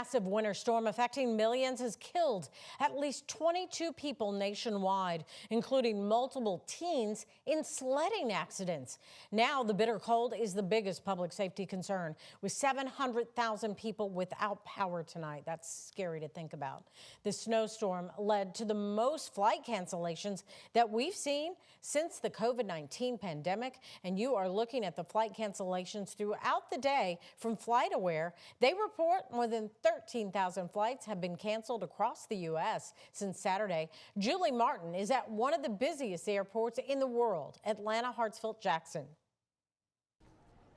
massive winter storm affecting millions has killed at least 22 people nationwide, including multiple teens in sledding accidents. Now the bitter cold is the biggest public safety concern, with 700,000 people without power tonight. That's scary to think about. The snowstorm led to the most flight cancellations that we've seen since the COVID-19 pandemic, and you are looking at the flight cancellations throughout the day from FlightAware. They report more than 13,000 flights have been canceled across the U.S. since Saturday. Julie Martin is at one of the busiest airports in the world, Atlanta Hartsfield-Jackson.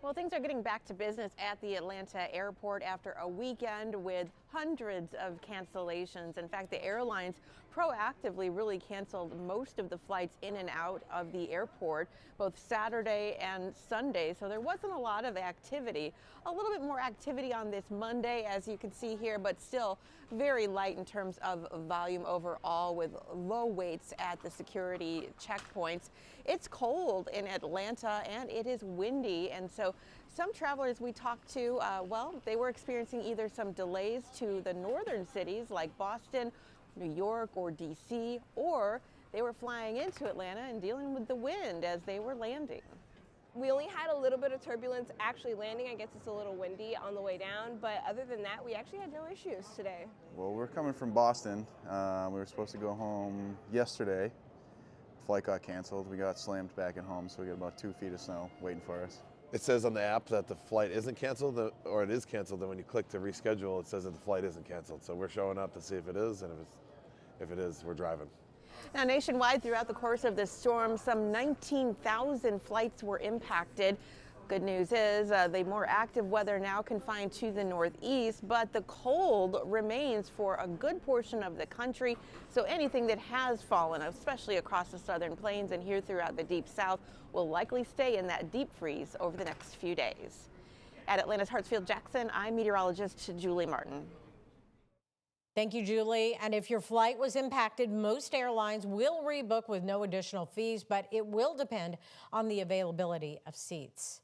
Well, things are getting back to business at the Atlanta airport after a weekend with hundreds of cancellations. In fact, the airlines proactively really canceled most of the flights in and out of the airport, both Saturday and Sunday. So there wasn't a lot of activity. A little bit more activity on this Monday, as you can see here, but still very light in terms of volume overall, with low waits at the security checkpoints. It's cold in Atlanta and it is windy, and so some travelers we talked to, well, they were experiencing either some delays to the northern cities like Boston, New York, or DC, or they were flying into Atlanta and dealing with the wind as they were landing. We only had a little bit of turbulence actually landing. I guess it's a little windy on the way down, but other than that, we actually had no issues today. Well, we're coming from Boston. We were supposed to go home yesterday. Flight got canceled. We got slammed back at home, so we got about 2 feet of snow waiting for us. It says on the app that the flight isn't canceled, or it is canceled, and when you click to reschedule, it says that the flight isn't canceled. So we're showing up to see if it is, and if it is, we're driving. Now, nationwide, throughout the course of this storm, some 19,000 flights were impacted. Good news is the more active weather now confined to the northeast, but the cold remains for a good portion of the country. So anything that has fallen, especially across the southern plains and here throughout the deep south, will likely stay in that deep freeze over the next few days. At Atlanta's Hartsfield-Jackson, I'm meteorologist Julie Martin. Thank you, Julie. And if your flight was impacted, most airlines will rebook with no additional fees, but it will depend on the availability of seats.